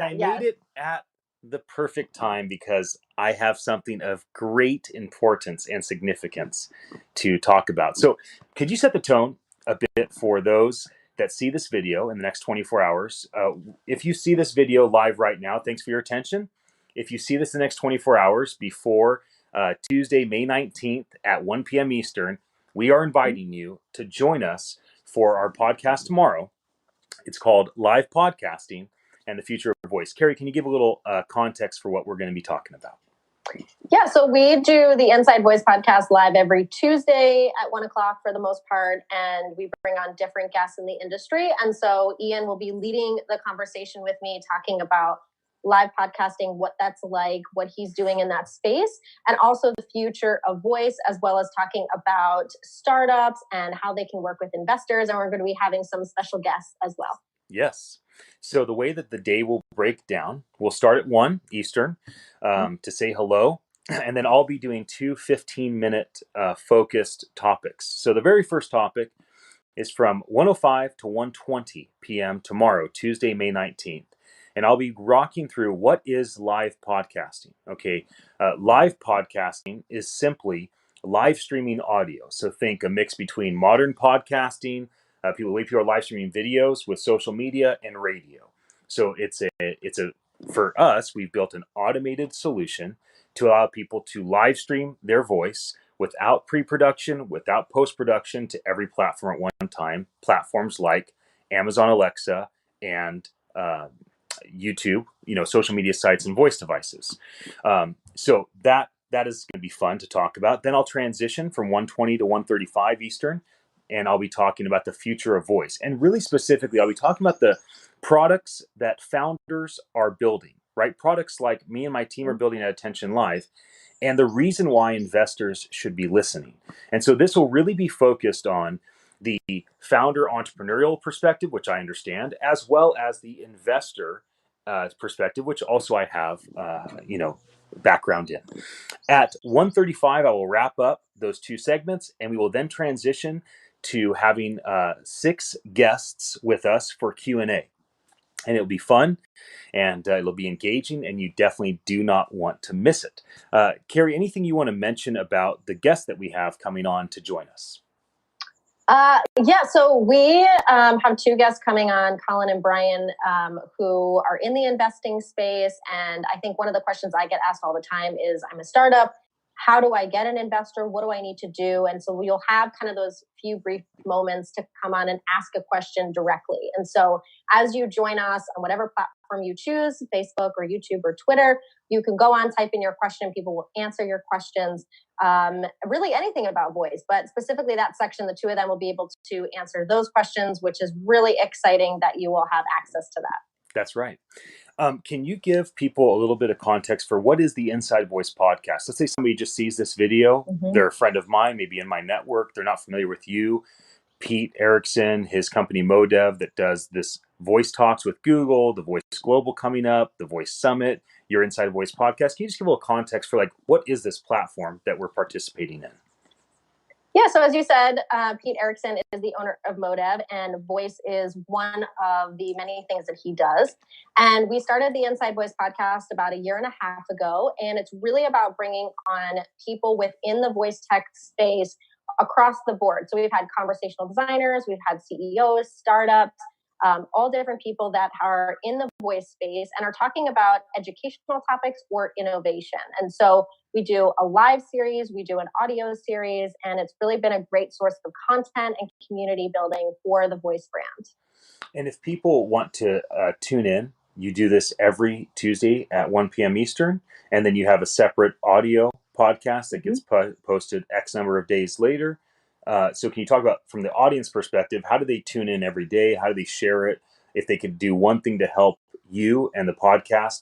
And I made it at the perfect time because I have something of great importance and significance to talk about. So could you set the tone a bit for those that see this video in the next 24 hours? If you see this video live right now, thanks for your attention. If you see this in the next 24 hours before Tuesday, May 19th at 1 p.m. Eastern, we are inviting you to join us for our podcast tomorrow. It's called Live Podcasting and the Future of Voice. Carrie, can you give a little context for what we're going to be talking about? Yeah, so we do the Inside Voice podcast live every Tuesday at 1 o'clock for the most part, and we bring on different guests in the industry. And so Ian will be leading the conversation with me, talking about live podcasting, what that's like, what he's doing in that space, and also the future of voice, as well as talking about startups and how they can work with investors. And we're going to be having some special guests as well. Yes. So the way that the day will break down, we'll start at 1 Eastern to say hello, and then I'll be doing two 15-minute focused topics. So the very first topic is from 1:05 to 1:20 p.m. tomorrow, Tuesday, May 19th. And I'll be rocking through what is live podcasting. Okay, live podcasting is simply live streaming audio. So think a mix between modern podcasting, people are live streaming videos with social media and radio. So it's a for us, we've built an automated solution to allow people to live stream their voice without pre-production, without post-production, to every platform at one time. Platforms like Amazon Alexa and YouTube, social media sites and voice devices. So that is going to be fun to talk about. Then I'll transition from 1:20 to 1:35 Eastern, and I'll be talking about the future of voice. And really specifically, I'll be talking about the products that founders are building, right? Products like me and my team are building at attn.live, and the reason why investors should be listening. And so this will really be focused on the founder entrepreneurial perspective, which I understand, as well as the investor perspective, which also I have, background in. At 1:35, I will wrap up those two segments, and we will then transition to having 6 guests with us for Q&A. And it'll be fun, and it'll be engaging, and you definitely do not want to miss it. Carrie, anything you want to mention about the guests that we have coming on to join us? So we have 2 guests coming on, Colin and Brian, who are in the investing space. And I think one of the questions I get asked all the time is, I'm a startup. How do I get an investor? What do I need to do? And so you'll have kind of those few brief moments to come on and ask a question directly. And so as you join us on whatever platform you choose, Facebook or YouTube or Twitter, you can go on, type in your question. People will answer your questions, really anything about voice, but specifically that section, the 2 of them will be able to answer those questions, which is really exciting that you will have access to that. That's right. Can you give people a little bit of context for what is the Inside Voice podcast? Let's say somebody just sees this video. They're a friend of mine, maybe in my network. They're not familiar with you. Pete Erickson, his company Modev, that does this voice talks with Google, the Voice Global coming up, the Voice Summit, your Inside Voice podcast. Can you just give a little context for what is this platform that we're participating in? Yeah, so as you said, Pete Erickson is the owner of Modev, and voice is one of the many things that he does. And we started the Inside Voice podcast about 1.5 years ago, and it's really about bringing on people within the voice tech space across the board. So we've had conversational designers, we've had CEOs, startups, all different people that are in the voice space and are talking about educational topics or innovation. And so we do a live series, we do an audio series, and it's really been a great source of content and community building for the voice brand. And if people want to tune in, you do this every Tuesday at 1 p.m. Eastern, and then you have a separate audio podcast that gets posted X number of days later. So can you talk about, from the audience perspective, how do they tune in every day? How do they share it? If they could do one thing to help you and the podcast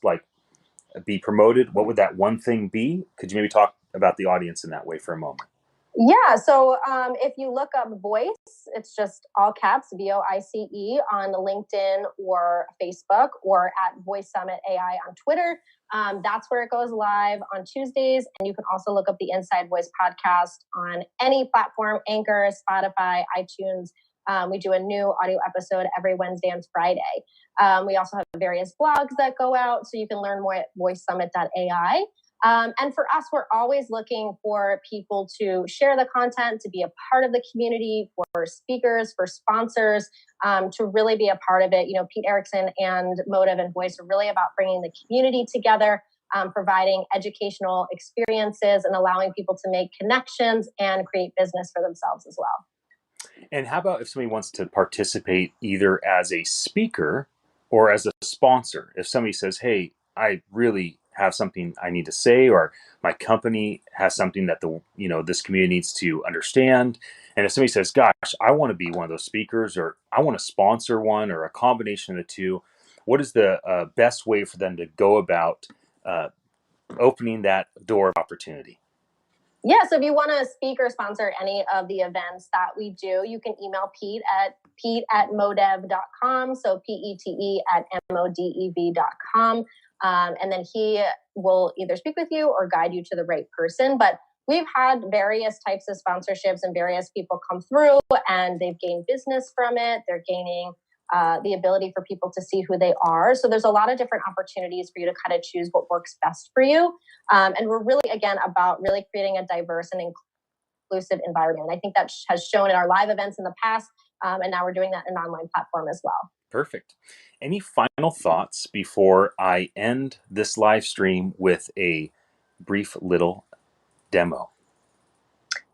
be promoted, what would that one thing be? Could you maybe talk about the audience in that way for a moment? Yeah, so if you look up Voice, it's just all caps, VOICE, on LinkedIn or Facebook, or at Voice Summit AI on Twitter. That's where it goes live on Tuesdays. And you can also look up the Inside Voice podcast on any platform, Anchor, Spotify, iTunes. We do a new audio episode every Wednesday and Friday. We also have various blogs that go out, so you can learn more at voicesummit.ai. And for us, we're always looking for people to share the content, to be a part of the community, for speakers, for sponsors, to really be a part of it. Pete Erickson and Motive and Voice are really about bringing the community together, providing educational experiences and allowing people to make connections and create business for themselves as well. And how about if somebody wants to participate either as a speaker or as a sponsor? If somebody says, hey, I really have something I need to say, or my company has something that this community needs to understand. And if somebody says, gosh, I want to be one of those speakers, or I want to sponsor one, or a combination of the two, what is the best way for them to go about opening that door of opportunity? Yeah, so if you want to speak or sponsor any of the events that we do, you can email Pete at modev.com. So PETE at MODEV.com. And then he will either speak with you or guide you to the right person. But we've had various types of sponsorships and various people come through and they've gained business from it. They're gaining the ability for people to see who they are. So there's a lot of different opportunities for you to kind of choose what works best for you. And we're really, again, about really creating a diverse and inclusive environment. I think that has shown in our live events in the past, and now we're doing that in an online platform as well. Perfect. Any final thoughts before I end this live stream with a brief little demo?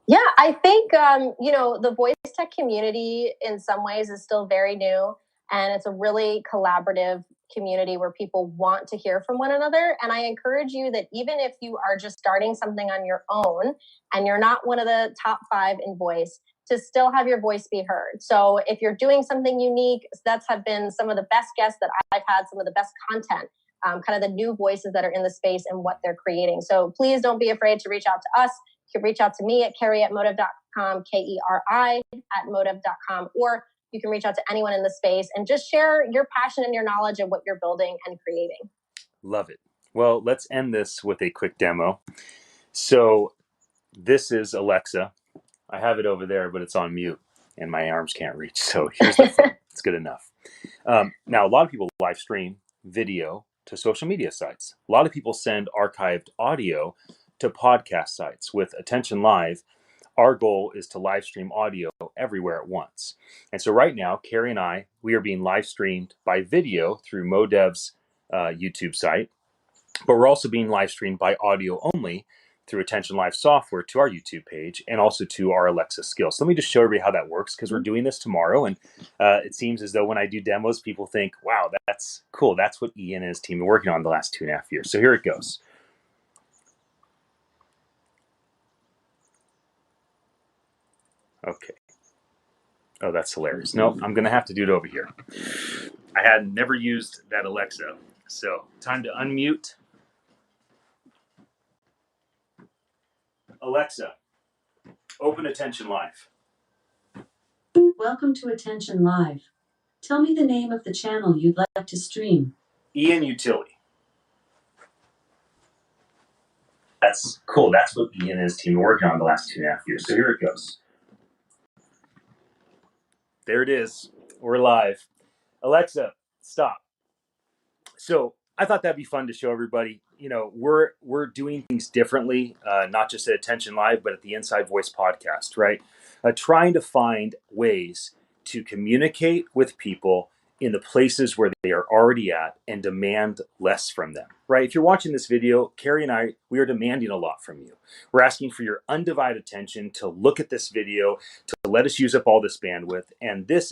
Yeah, I think, the voice tech community in some ways is still very new, and it's a really collaborative community where people want to hear from one another. And I encourage you that even if you are just starting something on your own and you're not one of the top 5 in voice, to still have your voice be heard. So if you're doing something unique, that's have been some of the best guests that I've had, some of the best content, kind of the new voices that are in the space and what they're creating. So please don't be afraid to reach out to us. You can reach out to me at Keri@motive.com, KERI@motive.com, or you can reach out to anyone in the space and just share your passion and your knowledge of what you're building and creating. Love it. Well, let's end this with a quick demo. So this is Alexa. I have it over there, but it's on mute and my arms can't reach. So here's the phone. It's good enough. Now, a lot of people live stream video to social media sites. A lot of people send archived audio to podcast sites. With Attention Live, our goal is to live stream audio everywhere at once. And so right now, Keri and I, we are being live streamed by video through Modev's YouTube site, but we're also being live streamed by audio only through Attention Live software to our YouTube page and also to our Alexa skill. So let me just show everybody how that works, because we're doing this tomorrow. And it seems as though when I do demos, people think, wow, that's cool. That's what Ian and his team are working on the last 2.5 years. So here it goes. Okay. Oh, that's hilarious. No, I'm going to have to do it over here. I had never used that Alexa. So time to unmute. Alexa, open Attention Live. Welcome to Attention Live. Tell me the name of the channel you'd like to stream. Ian Utile. That's cool. That's what Ian and his team are working on the last 2.5 years. So here it goes. There it is. We're live. Alexa, stop. So I thought that'd be fun to show everybody. We're doing things differently, not just at Attention Live, but at the Inside Voice podcast, right? Trying to find ways to communicate with people in the places where they are already at and demand less from them, right? If you're watching this video, Keri and I, we are demanding a lot from you. We're asking for your undivided attention to look at this video, to let us use up all this bandwidth. And this